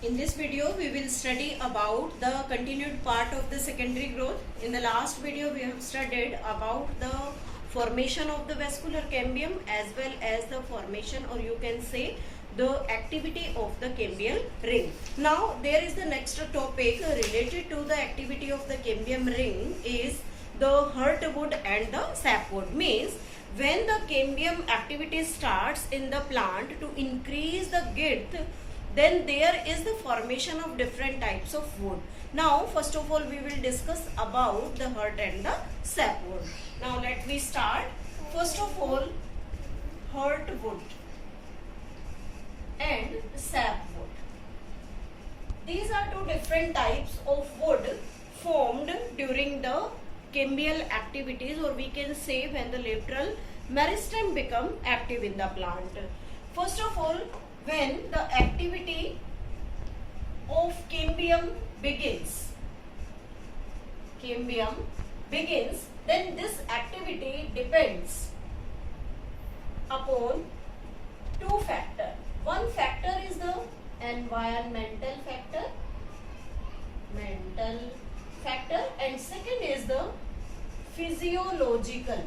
In this video, we will study about the continued part of the secondary growth. In the last video, we have studied about the formation of the vascular cambium as well as the formation, or you can say the activity of the cambial ring. Now, there is the next topic related to the activity of the cambium ring is the heartwood and the sapwood. Means when the cambium activity starts in the plant to increase the girth, then there is the formation of different types of wood. Now first of all we will discuss about the heart and the sapwood. Now let me start. First of all, heartwood and sapwood. These are two different types of wood formed during the cambial activities, or we can say when the lateral meristem become active in the plant. First of all, when the activity of cambium begins, then this activity depends upon two factors. One factor is the environmental factor, and second is the physiological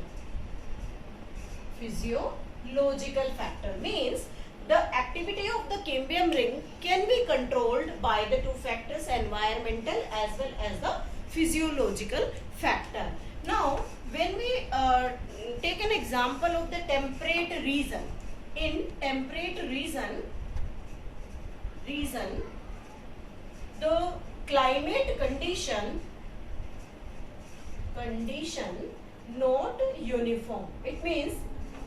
factor. Means the activity of the cambium ring can be controlled by the two factors, environmental as well as the physiological factor. Now, when we take an example of the temperate region, in temperate region, the climate condition not uniform. It means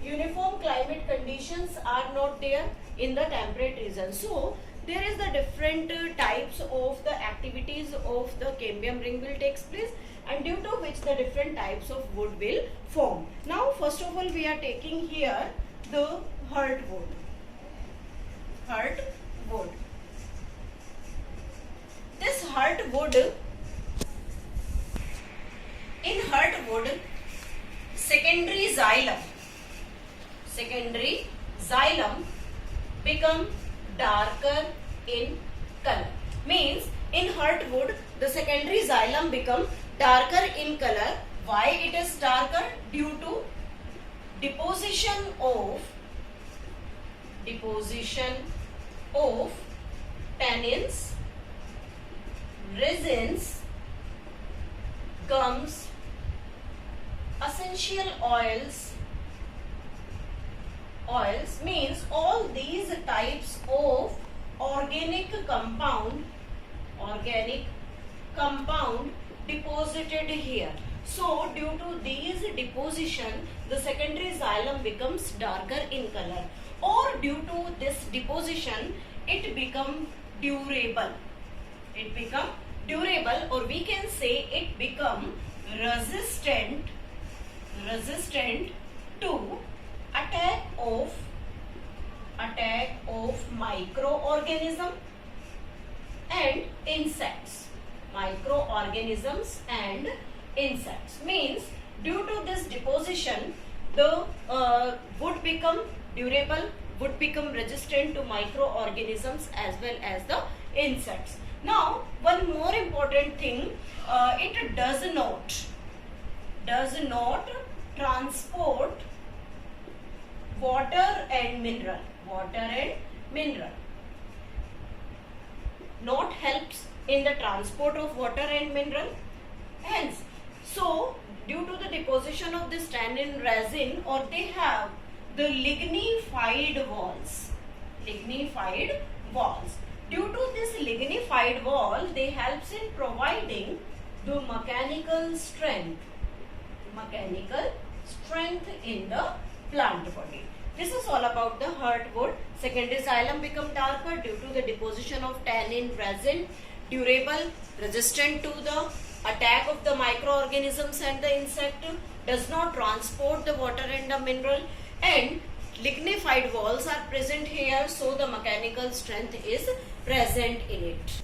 uniform climate conditions are not there in the temperate region. So there is the different types of the activities of the cambium ring will take place, and due to which the different types of wood will form. Now first of all we are taking here the heartwood. This heartwood, in heartwood, secondary xylem become darker in color. Means in heartwood the secondary xylem become darker in color. Why it is darker? Due to deposition of tannins, resins, gums, essential oils. Means all these types of organic compound deposited here. So due to these deposition, the secondary xylem becomes darker in color, or due to this deposition it become durable, or we can say it become resistant to attack of microorganism and insects. Means due to this deposition the wood become durable, would become resistant to microorganisms as well as the insects. Now one more important thing, it does not transport water and mineral. Not helps in the transport of water and mineral. Hence, so due to the deposition of this tannin resin, or they have the lignified walls. Due to this lignified wall, they helps in providing the mechanical strength in the plant body. This is all about the heartwood. Secondary xylem become darker due to the deposition of tannin resin, durable, resistant to the attack of the microorganisms and the insect, does not transport the water and the mineral, and lignified walls are present here, so the mechanical strength is present in it.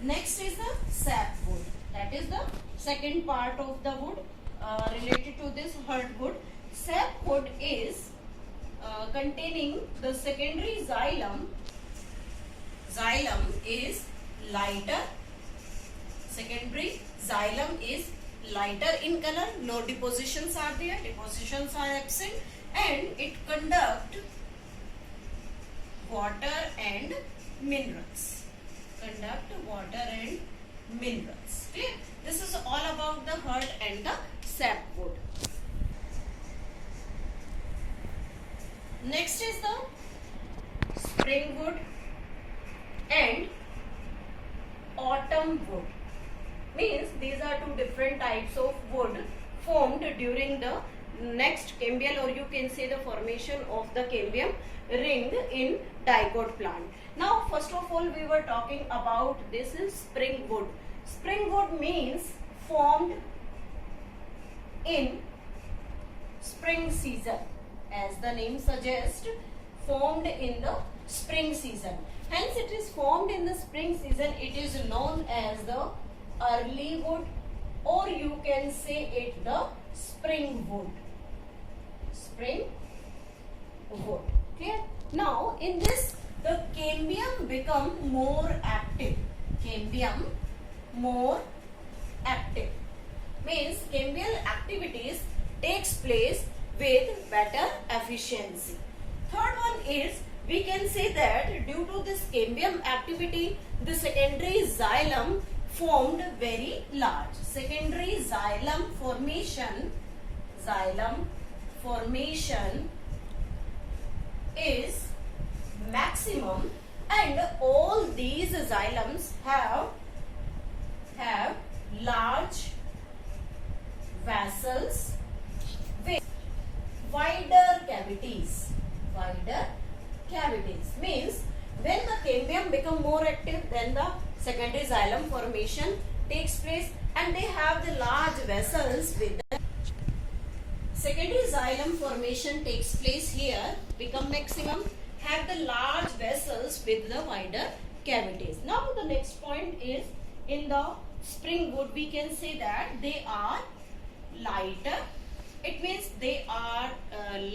Next is the sapwood. That is the second part of the wood related to this heartwood. Sapwood is containing the secondary xylem xylem is lighter. Secondary xylem is lighter in color. No depositions are there. Depositions are absent, and it conduct water and minerals. Conduct water and minerals. Clear? This is all about the heart and the sapwood. Next is the spring wood and autumn wood. Means these are two different types of wood formed during the next cambial, or you can say the formation of the cambium ring in dicot plant. Now first of all we were talking about this is spring wood. Spring wood means formed in spring season. As the name suggests, formed in the spring season. Hence it is formed in the spring season. It is known as the early wood, or you can say it the spring wood. Spring wood. Clear? Now in this the cambium become more active. Cambium more active. Means cambial activities takes place with better efficiency. Third one is, we can say that due to this cambium activity, the secondary xylem formed very large. Secondary xylem formation is maximum, and all these xylems have large vessels with wider cavities. Means when the cambium become more active, then the secondary xylem formation takes place, and they have the large vessels with the secondary xylem formation takes place here, become maximum, have the large vessels with the wider cavities. Now the next point is, in the spring wood we can say that they are lighter. It means they are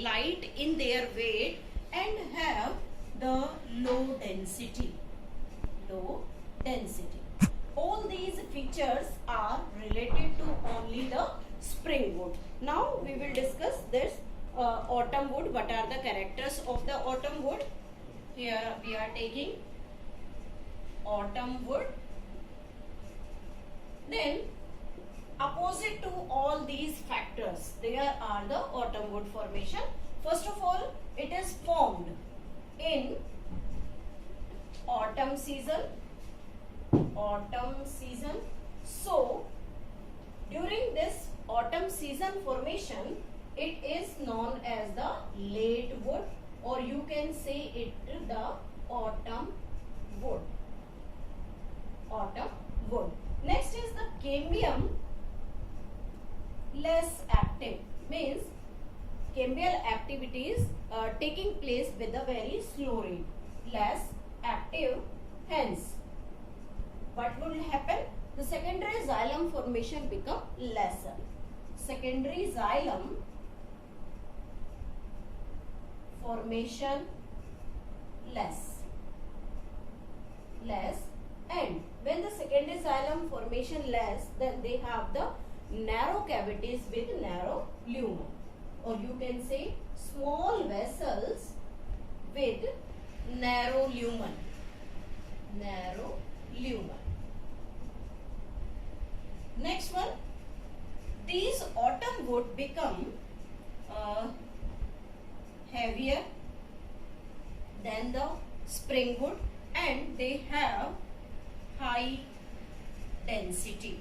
light in their weight and have the low density. All these features are related to only the spring wood. Now we will discuss this autumn wood. What are the characters of the autumn wood? Here we are taking autumn wood. Then opposite to all these factors, there are the autumn wood formation. First of all, it is formed in autumn season. So during this autumn season formation, it is known as the late wood, or you can say it the autumn wood. Next is the cambium less active. Means cambial activities taking place with a very slow rate, less active. Hence what will happen? The secondary xylem formation become lesser. Secondary xylem formation less, and when the secondary xylem formation less, then they have the narrow cavities with narrow lumen, or you can say small vessels with narrow lumen. Next one, these autumn wood become heavier than the spring wood, and they have high density.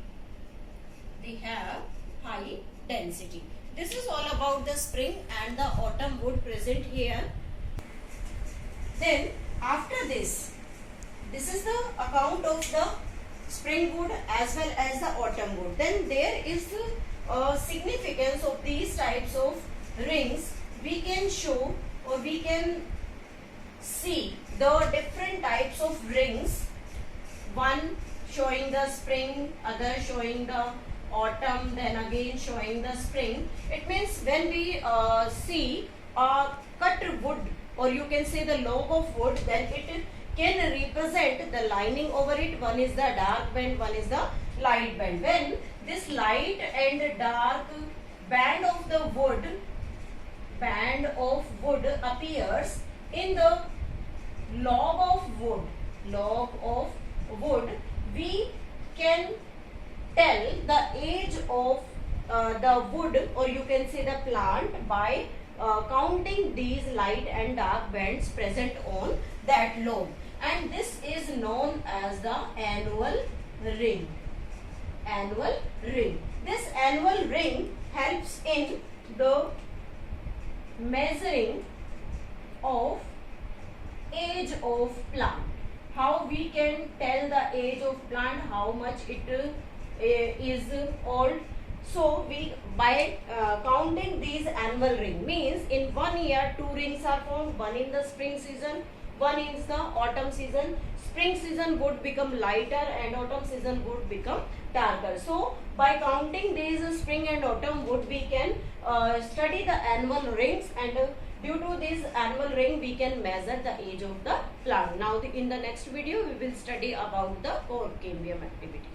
This is all about the spring and the autumn wood present here. Then after this is the account of the spring wood as well as the autumn wood. Then there is the significance of these types of rings. We can show, or we can see the different types of rings. One showing the spring, other showing the autumn, then again showing the spring. It means when we see a cut wood, or you can say the log of wood, then it can represent the lining over it. One is the dark band, one is the light band. When this light and dark band of the wood appears in the log of wood, we can tell the age of the wood, or you can say the plant, by counting these light and dark bands present on that log, and this is known as the annual ring. This annual ring helps in the measuring of age of plant. How we can tell the age of plant, how much it is old? So we, by counting these annual ring, means in 1 year 2 rings are formed, one in the spring season, one in the autumn season. Spring season would become lighter and autumn season would become darker. So by counting these spring and autumn wood, we can study the annual rings, and due to this annual ring we can measure the age of the plant. Now in the next video we will study about the core cambium activity.